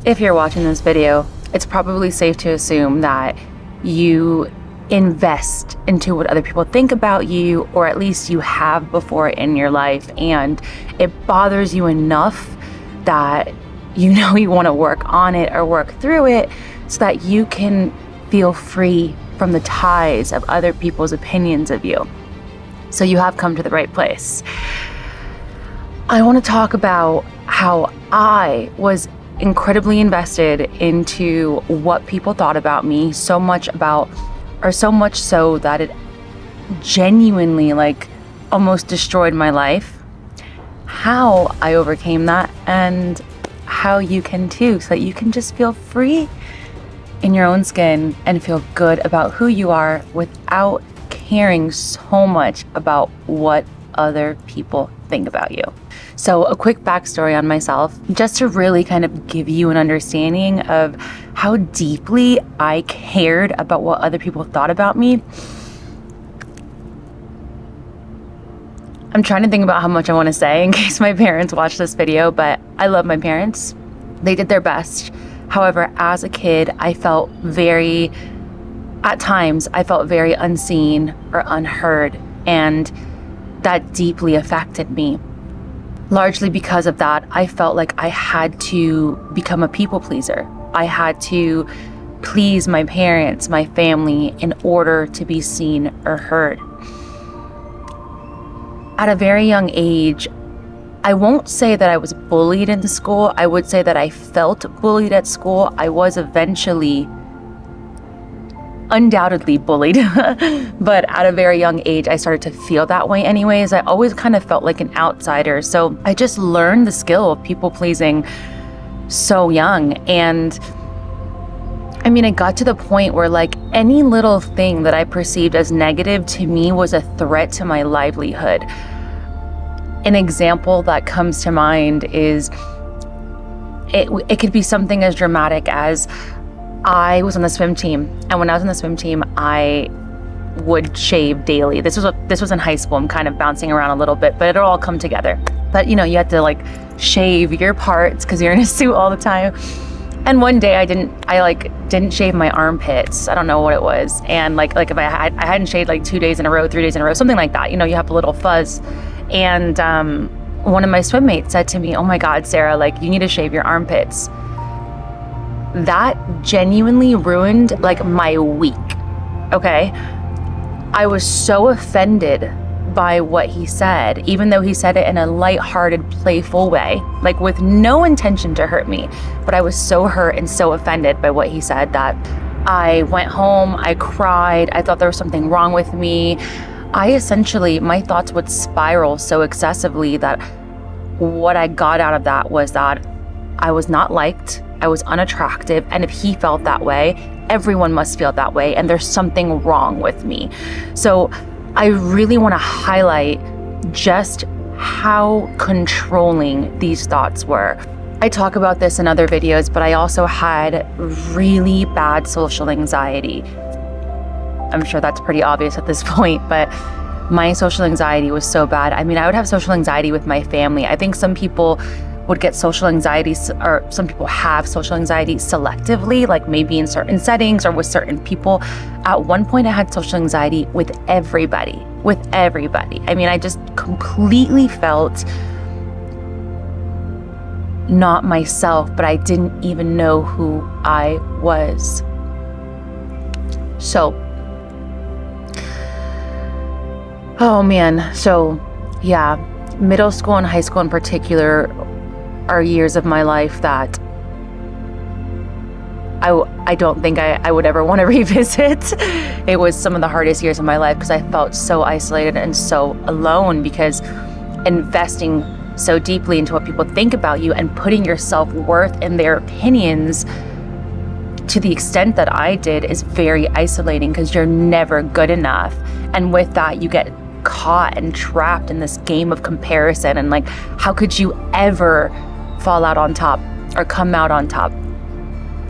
If you're watching this video, it's probably safe to assume that you invest into what other people think about you, or at least you have before in your life, and it bothers you enough that you know you want to work on it or work through it so that you can feel free from the ties of other people's opinions of you. So you have come to the right place. I want to talk about how I was incredibly invested into what people thought about me, so much so that it genuinely almost destroyed my life. How I overcame that, and how you can too, so that you can just feel free in your own skin and feel good about who you are without caring so much about what other people think about you. So a quick backstory on myself, just to really kind of give you an understanding of how deeply I cared about what other people thought about me. I'm trying to think about how much I want to say in case my parents watch this video, but I love my parents. They did their best. However, as a kid, at times I felt very unseen or unheard, and that deeply affected me. Largely because of that, I felt like I had to become a people pleaser. I had to please my parents, my family, in order to be seen or heard. At a very young age, I won't say that I was bullied in school. I would say that I felt bullied at school. I was eventually undoubtedly bullied, but at a very young age, I started to feel that way anyways. I always kind of felt like an outsider. So I just learned the skill of people pleasing so young. And I mean, it got to the point where any little thing that I perceived as negative to me was a threat to my livelihood. An example that comes to mind is it could be something as dramatic as I was on the swim team, and when I was on the swim team, I would shave daily. This was in high school. I'm kind of bouncing around a little bit, but it'll all come together. But you had to shave your parts because you're in a suit all the time. And one day I didn't shave my armpits. I don't know what it was. And if I hadn't shaved 2 days in a row, 3 days in a row, something like that. You have a little fuzz. And one of my swim mates said to me, "Oh my God, Sarah, you need to shave your armpits." That genuinely ruined my week. Okay? I was so offended by what he said, even though he said it in a lighthearted, playful way, with no intention to hurt me. But I was so hurt and so offended by what he said that I went home, I cried, I thought there was something wrong with me. My thoughts would spiral so excessively that what I got out of that was that I was not liked, I was unattractive, and if he felt that way, everyone must feel that way, and there's something wrong with me. So I really want to highlight just how controlling these thoughts were. I talk about this in other videos, but I also had really bad social anxiety. I'm sure that's pretty obvious at this point, but my social anxiety was so bad. I mean, I would have social anxiety with my family. I think some people would get social anxiety, or some people have social anxiety selectively, maybe in certain settings or with certain people. At one point, I had social anxiety with everybody. I mean, I just completely felt not myself, but I didn't even know who I was. So, oh man, so yeah, middle school and high school in particular are years of my life that I don't think I would ever want to revisit. It was some of the hardest years of my life because I felt so isolated and so alone, because investing so deeply into what people think about you and putting your self-worth in their opinions to the extent that I did is very isolating, because you're never good enough. And with that, you get caught and trapped in this game of comparison, and how could you ever fall out on top or come out on top?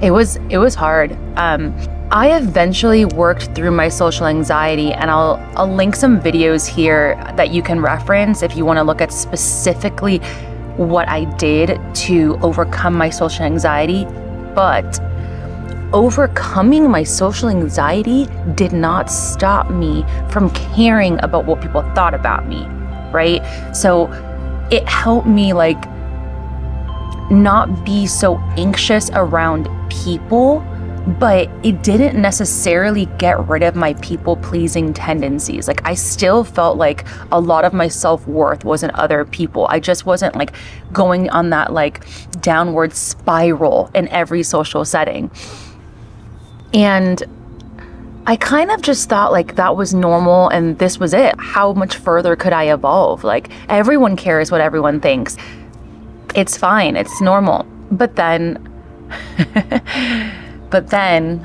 It was hard. I eventually worked through my social anxiety, and I'll link some videos here that you can reference if you want to look at specifically what I did to overcome my social anxiety. But overcoming my social anxiety did not stop me from caring about what people thought about me, right? So it helped me like not be so anxious around people, but it didn't necessarily get rid of my people-pleasing tendencies. Like, I still felt like a lot of my self-worth was in other people. I just wasn't like going on that like downward spiral in every social setting. And I kind of just thought like that was normal and this was it. How much further could I evolve? Like, everyone cares what everyone thinks. It's fine, it's normal. But then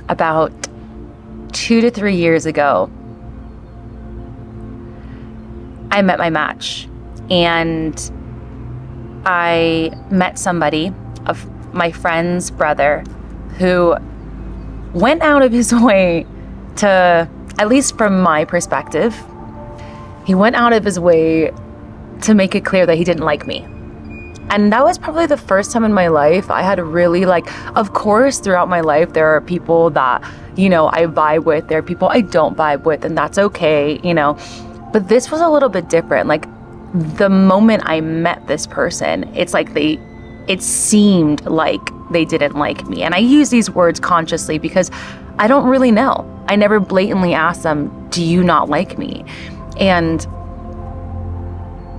about 2 to 3 years ago, I met my match, and I met somebody, of my friend's brother, who went out of his way to, at least from my perspective, he went out of his way to make it clear that he didn't like me. And that was probably the first time in my life I had really like, of course, throughout my life, there are people that, you know, I vibe with, there are people I don't vibe with, and that's okay, you know. But this was a little bit different. Like, the moment I met this person, it's like it seemed like they didn't like me. And I use these words consciously because I don't really know. I never blatantly asked them, do you not like me? And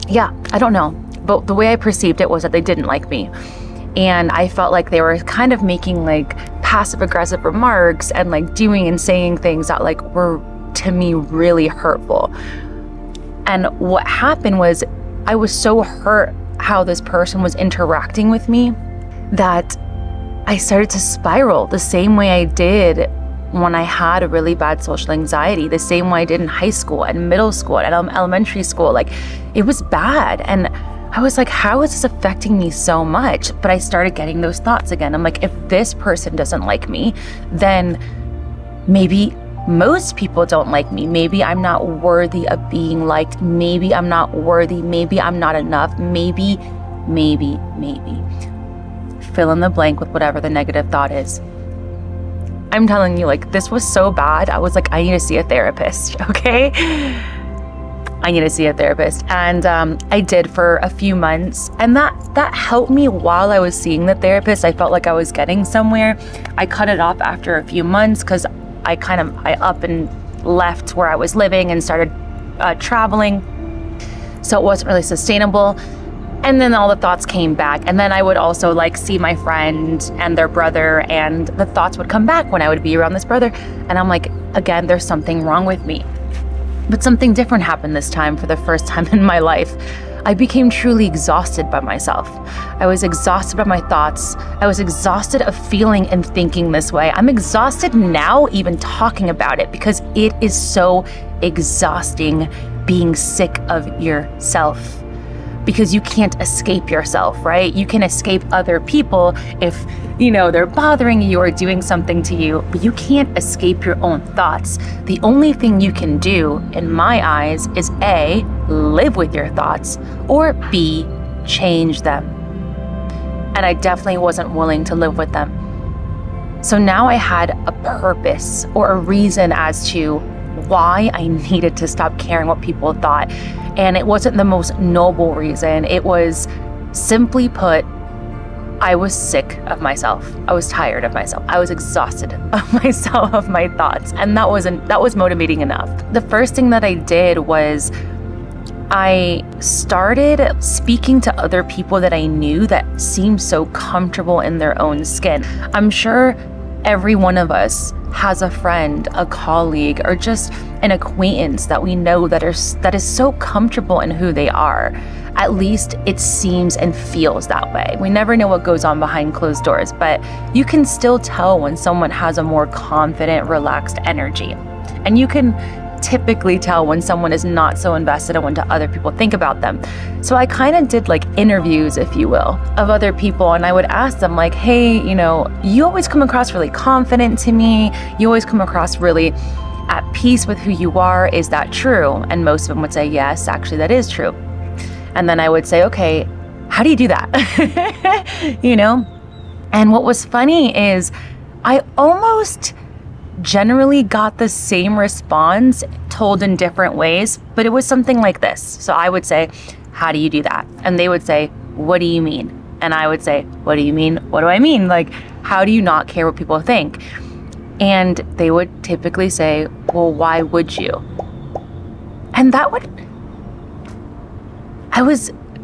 yeah, I don't know. But the way I perceived it was that they didn't like me. And I felt like they were kind of making like passive aggressive remarks and like doing and saying things that like were to me really hurtful. And what happened was I was so hurt how this person was interacting with me that I started to spiral the same way I did when I had a really bad social anxiety, the same way I did in high school and middle school and elementary school. Like, it was bad. And I was like, how is this affecting me so much? But I started getting those thoughts again. I'm like, if this person doesn't like me, then maybe most people don't like me. Maybe I'm not worthy of being liked. Maybe I'm not worthy. Maybe I'm not enough. Maybe. Fill in the blank with whatever the negative thought is. I'm telling you, like, this was so bad. I was like, I need to see a therapist, okay? I need to see a therapist. And I did for a few months. And that helped me while I was seeing the therapist. I felt like I was getting somewhere. I cut it off after a few months because I up and left where I was living and started traveling. So it wasn't really sustainable. And then all the thoughts came back. And then I would also like see my friend and their brother, and the thoughts would come back when I would be around this brother. And I'm like, again, there's something wrong with me. But something different happened this time for the first time in my life. I became truly exhausted by myself. I was exhausted by my thoughts. I was exhausted of feeling and thinking this way. I'm exhausted now even talking about it because it is so exhausting being sick of yourself. Because you can't escape yourself, right? You can escape other people if, you know, they're bothering you or doing something to you, but you can't escape your own thoughts. The only thing you can do, in my eyes, is A, live with your thoughts, or B, change them. And I definitely wasn't willing to live with them. So now I had a purpose or a reason as to why I needed to stop caring what people thought. And it wasn't the most noble reason. It was, simply put, I was sick of myself. I was tired of myself. I was exhausted of myself, of my thoughts. And that was motivating enough. The first thing that I did was I started speaking to other people that I knew that seemed so comfortable in their own skin. I'm sure every one of us has a friend, a colleague, or just an acquaintance that we know that is so comfortable in who they are. At least it seems and feels that way. We never know what goes on behind closed doors, but you can still tell when someone has a more confident, relaxed energy. And you can typically tell when someone is not so invested in what other people think about them. So I kind of did like interviews, if you will, of other people, and I would ask them like, hey, you know, you always come across really confident to me. You always come across really at peace with who you are. Is that true? And most of them would say, yes, actually that is true. And then I would say, okay, how do you do that? You know? And what was funny is I almost generally got the same response told in different ways, but it was something like this. So I would say, how do you do that? And they would say, what do you mean? And I would say, what do you mean? What do I mean? Like, how do you not care what people think? And they would typically say, well, why would you? And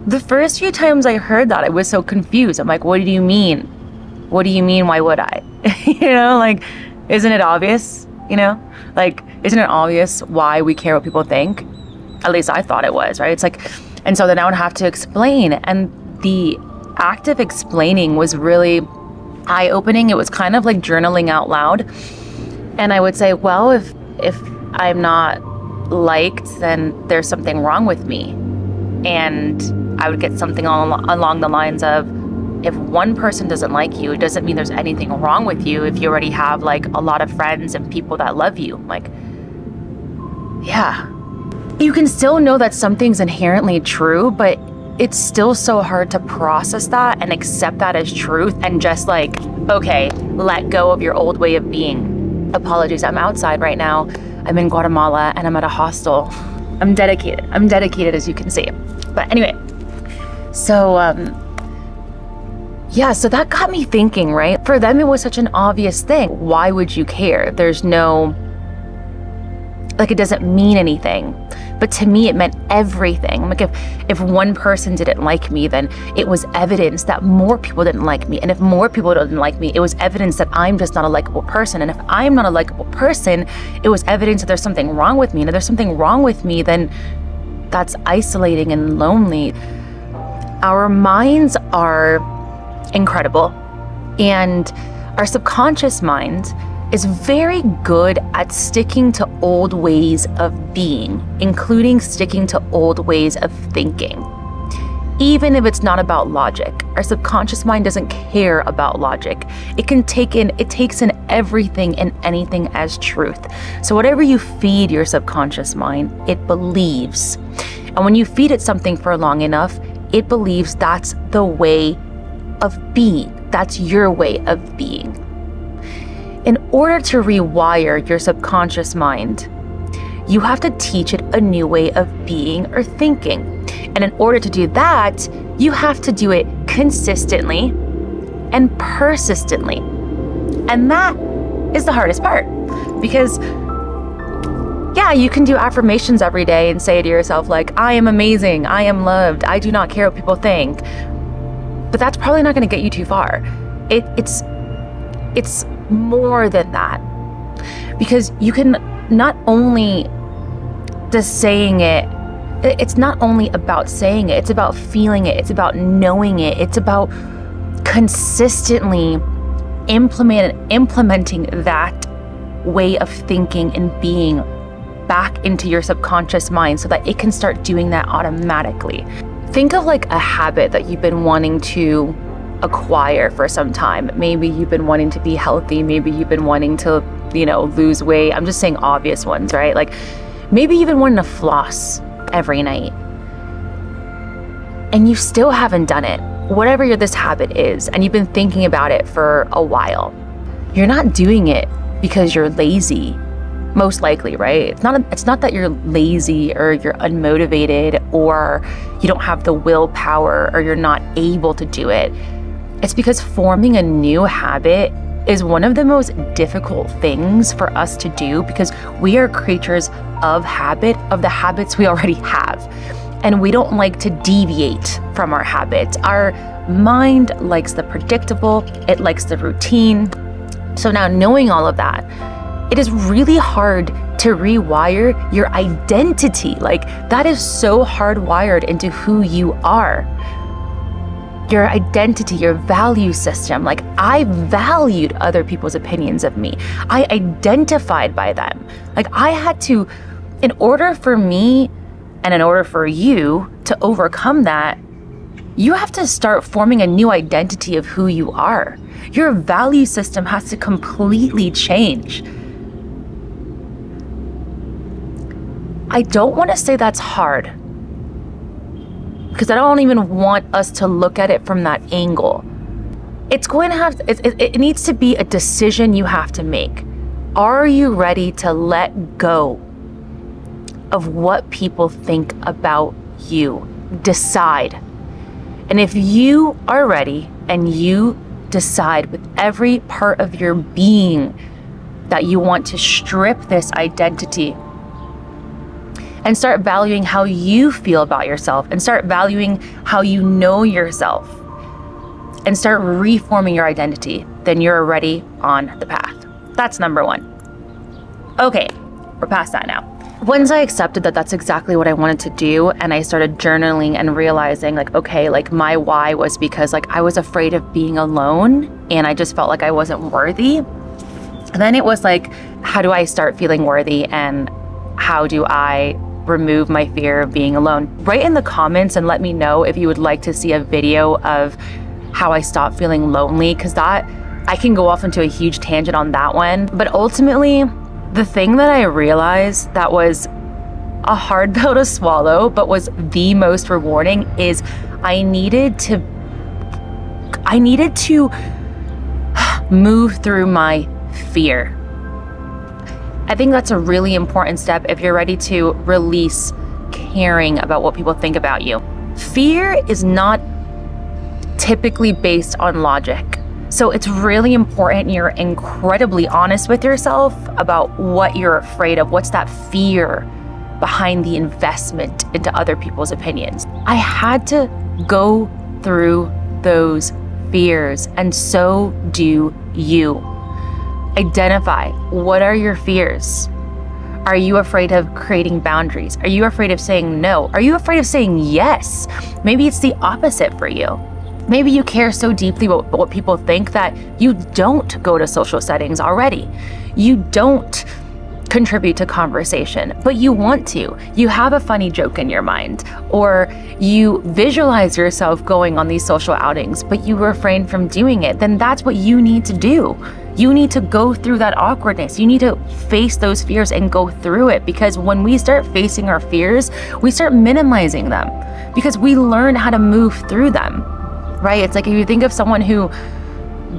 the first few times I heard that, I was so confused. I'm like, what do you mean? What do you mean, why would I? Like, isn't it obvious? Like, isn't it obvious why we care what people think? At least I thought it was, right? It's like, and so then I would have to explain. And the act of explaining was really eye-opening. It was kind of like journaling out loud. And I would say, well, if I'm not liked, then there's something wrong with me. And I would get something along the lines of, if one person doesn't like you, it doesn't mean there's anything wrong with you if you already have like a lot of friends and people that love you. Like, yeah. You can still know that something's inherently true, but it's still so hard to process that and accept that as truth and just like, okay, let go of your old way of being. Apologies, I'm outside right now. I'm in Guatemala and I'm at a hostel. I'm dedicated as you can see. But anyway, so yeah, so that got me thinking, right? For them, it was such an obvious thing. Why would you care? There's no, like, it doesn't mean anything. But to me, it meant everything. Like, if one person didn't like me, then it was evidence that more people didn't like me. And if more people didn't like me, it was evidence that I'm just not a likable person. And if I'm not a likable person, it was evidence that there's something wrong with me. And if there's something wrong with me, then that's isolating and lonely. Our minds are incredible. And our subconscious mind is very good at sticking to old ways of being, including sticking to old ways of thinking. Even if it's not about logic, our subconscious mind doesn't care about logic. It takes in everything and anything as truth. So whatever you feed your subconscious mind, it believes. And when you feed it something for long enough, it believes that's the way of being. That's your way of being. In order to rewire your subconscious mind, you have to teach it a new way of being or thinking. And in order to do that, you have to do it consistently and persistently. And that is the hardest part, because yeah, you can do affirmations every day and say to yourself, like, I am amazing, I am loved, I do not care what people think. But that's probably not going to get you too far. It's more than that, because you can not only just saying it, it's not only about saying it, it's about feeling it, it's about knowing it, it's about consistently implementing that way of thinking and being back into your subconscious mind so that it can start doing that automatically. Think of like a habit that you've been wanting to acquire for some time. Maybe you've been wanting to be healthy, maybe you've been wanting to, lose weight. I'm just saying obvious ones, right? Like maybe you've been wanting to floss every night and you still haven't done it. Whatever this habit is, and you've been thinking about it for a while. You're not doing it because you're lazy, most likely, right? It's not that you're lazy or you're unmotivated or you don't have the willpower or you're not able to do it. It's because forming a new habit is one of the most difficult things for us to do, because we are creatures of habit, of the habits we already have. And we don't like to deviate from our habits. Our mind likes the predictable, it likes the routine. So now, knowing all of that, it is really hard to rewire your identity. Like, that is so hardwired into who you are. Your identity, your value system. Like, I valued other people's opinions of me. I identified by them. Like, I had to, in order for me and in order for you to overcome that, you have to start forming a new identity of who you are. Your value system has to completely change. I don't want to say that's hard, because I don't even want us to look at it from that angle. it's going to have, it needs to be a decision you have to make. Are you ready to let go of what people think about you? Decide. And if you are ready and you decide with every part of your being that you want to strip this identity and start valuing how you feel about yourself and start valuing how you know yourself and start reforming your identity, then you're already on the path. That's number one. Okay, we're past that now. Once I accepted that that's exactly what I wanted to do, and I started journaling and realizing like, okay, like my why was because like I was afraid of being alone and I just felt like I wasn't worthy. And then it was like, how do I start feeling worthy and how do I remove my fear of being alone? Write in the comments and let me know if you would like to see a video of how I stopped feeling lonely, because that I can go off into a huge tangent on that one. But ultimately, the thing that I realized that was a hard pill to swallow, but was the most rewarding, is I needed to move through my fear. I think that's a really important step if you're ready to release caring about what people think about you. Fear is not typically based on logic. So it's really important you're incredibly honest with yourself about what you're afraid of. What's that fear behind the investment into other people's opinions? I had to go through those fears, and so do you. Identify, what are your fears? Are you afraid of creating boundaries? Are you afraid of saying no? Are you afraid of saying yes? Maybe it's the opposite for you. Maybe you care so deeply about what people think that you don't go to social settings already. You don't contribute to conversation, but you want to. You have a funny joke in your mind, or you visualize yourself going on these social outings, but you refrain from doing it. Then that's what you need to do. You need to go through that awkwardness. You need to face those fears and go through it, because when we start facing our fears, we start minimizing them because we learn how to move through them. Right? It's like if you think of someone who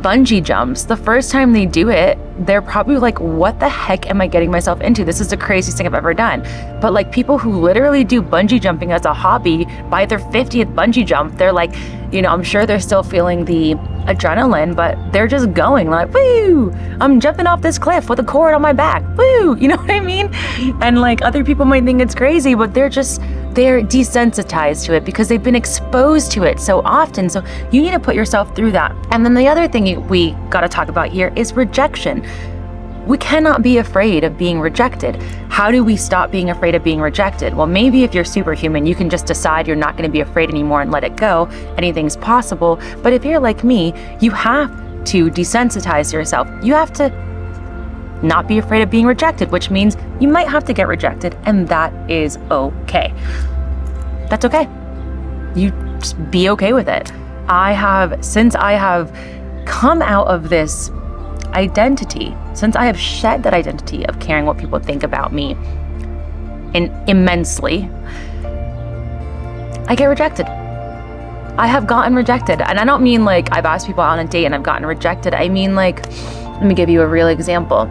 bungee jumps, the first time they do it, they're probably like, what the heck am I getting myself into? This is the craziest thing I've ever done. But like people who literally do bungee jumping as a hobby, by their 50th bungee jump, they're like, you know, I'm sure they're still feeling the adrenaline, but they're just going like, woo, I'm jumping off this cliff with a cord on my back, woo, you know what I mean? And like other people might think it's crazy, but they're desensitized to it because they've been exposed to it so often. So you need to put yourself through that. And then the other thing we got to talk about here is rejection. We cannot be afraid of being rejected. How do we stop being afraid of being rejected? Well, maybe if you're superhuman, you can just decide you're not going to be afraid anymore and let it go. Anything's possible. But if you're like me, you have to desensitize yourself. You have to not be afraid of being rejected, which means you might have to get rejected, and that is okay. That's okay. You just be okay with it. Since I have come out of this identity, since I have shed that identity of caring what people think about me immensely, I get rejected. I have gotten rejected. And I don't mean like I've asked people out on a date and I've gotten rejected. I mean like, let me give you a real example.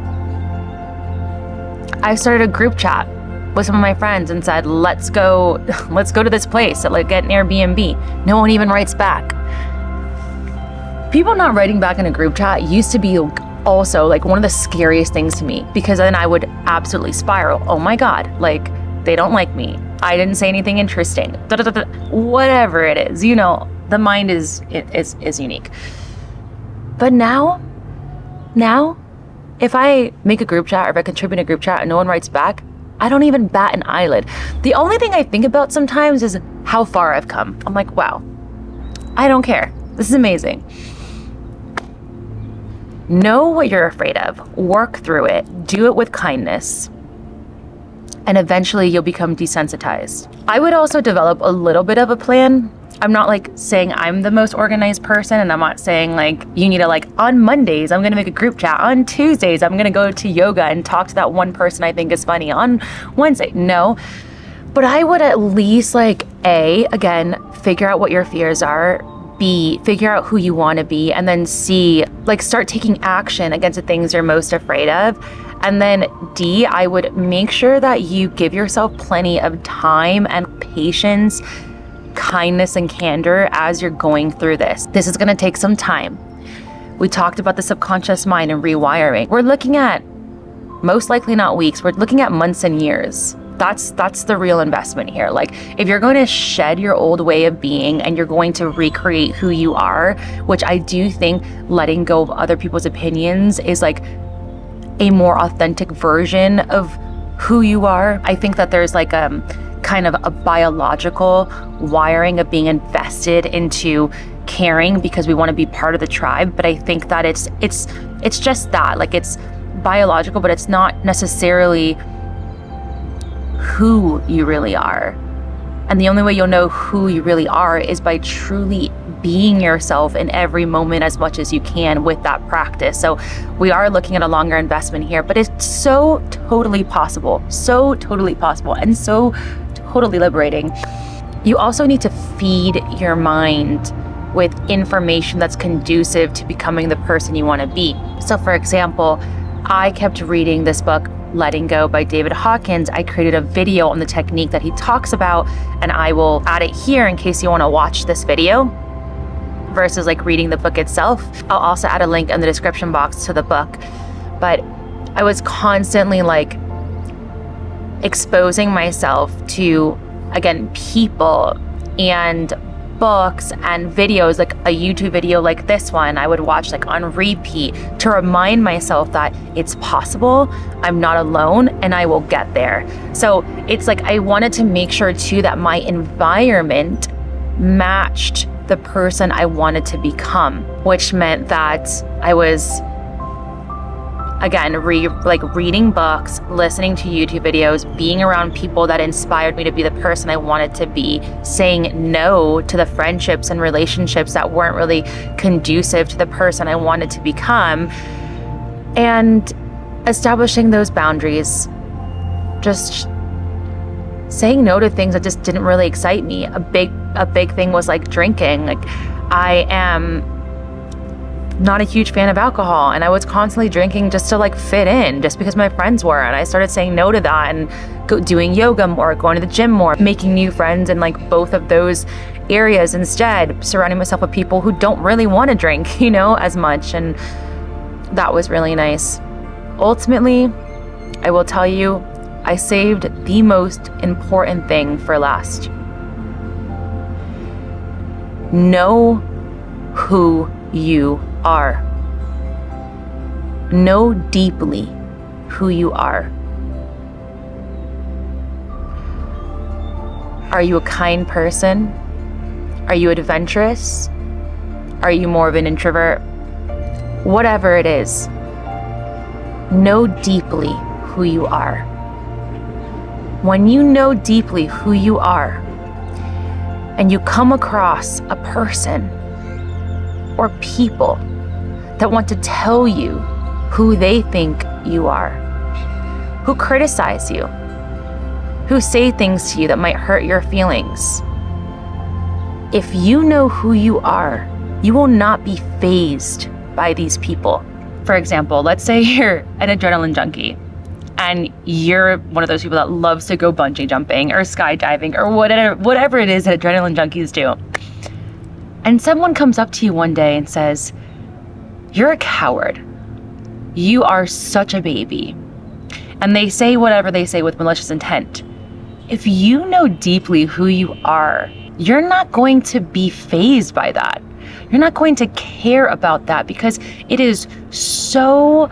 I started a group chat with some of my friends and said, let's go to this place, like get an Airbnb. No one even writes back. People not writing back in a group chat used to be also like one of the scariest things to me, because then I would absolutely spiral. Oh my God, like they don't like me. I didn't say anything interesting. Whatever it is, you know, the mind is unique. But now, if I make a group chat or if I contribute in a group chat and no one writes back, I don't even bat an eyelid. The only thing I think about sometimes is how far I've come. I'm like, wow, I don't care. This is amazing. Know what you're afraid of, work through it, do it with kindness, and eventually you'll become desensitized. I would also develop a little bit of a plan. I'm not like saying I'm the most organized person, and I'm not saying like you need to like on Mondays I'm gonna make a group chat, on Tuesdays I'm gonna go to yoga and talk to that one person I think is funny, on Wednesday. No, but I would at least like again, figure out what your fears are, B, figure out who you want to be, and then C, like start taking action against the things you're most afraid of. And then D, I would make sure that you give yourself plenty of time and patience, kindness and candor as you're going through this. This is going to take some time. We talked about the subconscious mind and rewiring. We're looking at most likely not weeks, we're looking at months and years. That's the real investment here. Like, if you're going to shed your old way of being and you're going to recreate who you are, which I do think letting go of other people's opinions is like a more authentic version of who you are. I think that there's like kind of a biological wiring of being invested into caring because we want to be part of the tribe. But I think that it's just that, like, it's biological, but it's not necessarily who you really are. And the only way you'll know who you really are is by truly being yourself in every moment as much as you can with that practice. So we are looking at a longer investment here, but it's so totally possible, and so totally liberating. You also need to feed your mind with information that's conducive to becoming the person you want to be. So for example, I kept reading this book, Letting Go by David Hawkins. I created a video on the technique that he talks about, and I will add it here in case you want to watch this video versus like reading the book itself. I'll also add a link in the description box to the book. But I was constantly like exposing myself to, again, people and books and videos, like a YouTube video like this one I would watch like on repeat to remind myself that it's possible, I'm not alone, and I will get there. So it's like I wanted to make sure too that my environment matched the person I wanted to become, which meant that I was, again, reading books, listening to YouTube videos, being around people that inspired me to be the person I wanted to be, saying no to the friendships and relationships that weren't really conducive to the person I wanted to become, and establishing those boundaries. Just saying no to things that just didn't really excite me. A big thing was like drinking. Like, I am not a huge fan of alcohol, and I was constantly drinking just to like fit in, just because my friends were, and I started saying no to that and doing yoga more, going to the gym more, making new friends in like both of those areas instead, surrounding myself with people who don't really want to drink, you know, as much, and that was really nice. Ultimately, I will tell you, I saved the most important thing for last. Know who you are. Know deeply who you are. Are you a kind person? Are you adventurous? Are you more of an introvert? Whatever it is, know deeply who you are. When you know deeply who you are, and you come across a person or people that want to tell you who they think you are, who criticize you, who say things to you that might hurt your feelings, if you know who you are, you will not be fazed by these people. For example, let's say you're an adrenaline junkie and you're one of those people that loves to go bungee jumping or skydiving or whatever it is that adrenaline junkies do. And someone comes up to you one day and says, "You're a coward. You are such a baby." And they say whatever they say with malicious intent. If you know deeply who you are, you're not going to be fazed by that. You're not going to care about that because it is so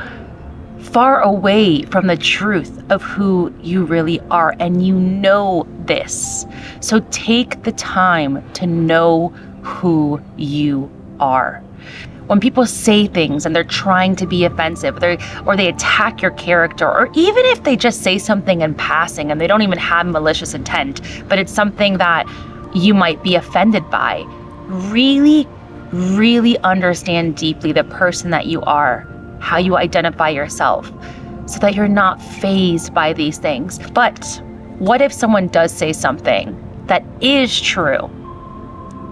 far away from the truth of who you really are, and you know this. So take the time to know who you are. When people say things and they're trying to be offensive, or they attack your character, or even if they just say something in passing and they don't even have malicious intent, but it's something that you might be offended by, really, really understand deeply the person that you are, how you identify yourself, so that you're not fazed by these things. But what if someone does say something that is true,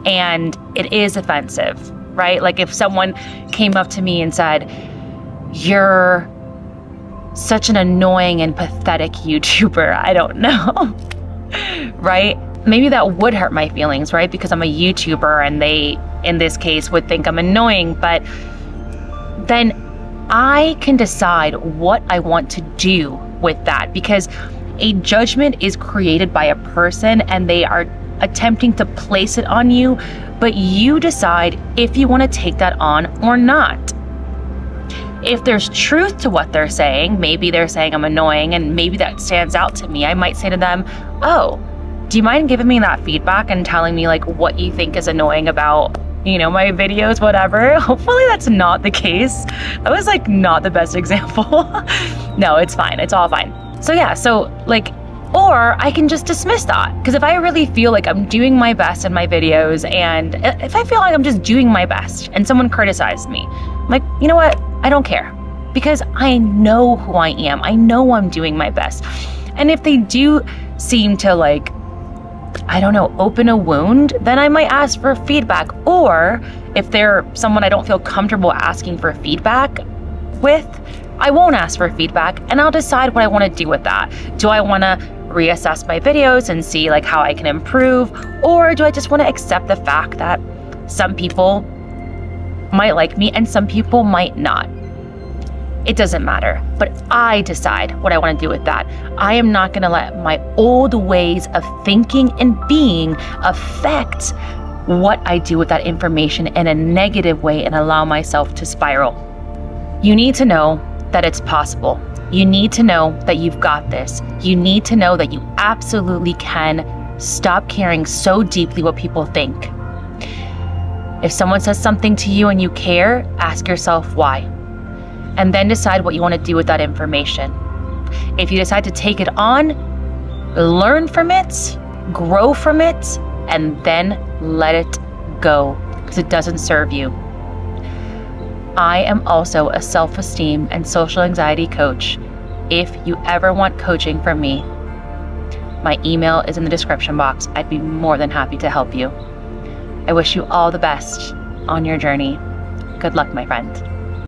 and it is offensive, right? Like if someone came up to me and said, "You're such an annoying and pathetic YouTuber," I don't know, right? Maybe that would hurt my feelings, right? Because I'm a YouTuber and they, in this case, would think I'm annoying, but then I can decide what I want to do with that, because a judgment is created by a person and they are attempting to place it on you, but you decide if you want to take that on or not. If there's truth to what they're saying, maybe they're saying I'm annoying and maybe that stands out to me, I might say to them, "Oh, do you mind giving me that feedback and telling me like what you think is annoying about, you know, my videos, whatever?" Hopefully that's not the case. That was like not the best example. No, it's fine. It's all fine. So yeah, so like, or I can just dismiss that. Because if I really feel like I'm doing my best in my videos, and if I feel like I'm just doing my best and someone criticized me, I'm like, you know what? I don't care. Because I know who I am. I know I'm doing my best. And if they do seem to like, I don't know, open a wound, then I might ask for feedback. Or if they're someone I don't feel comfortable asking for feedback with, I won't ask for feedback and I'll decide what I want to do with that. Do I want to reassess my videos and see like how I can improve? Or do I just want to accept the fact that some people might like me and some people might not? It doesn't matter, but I decide what I want to do with that. I am not going to let my old ways of thinking and being affect what I do with that information in a negative way and allow myself to spiral. You need to know that it's possible. You need to know that you've got this. You need to know that you absolutely can stop caring so deeply what people think. If someone says something to you and you care, ask yourself why. And then decide what you want to do with that information. If you decide to take it on, learn from it, grow from it, and then let it go, because it doesn't serve you. I am also a self-esteem and social anxiety coach. If you ever want coaching from me, my email is in the description box. I'd be more than happy to help you. I wish you all the best on your journey. Good luck, my friend.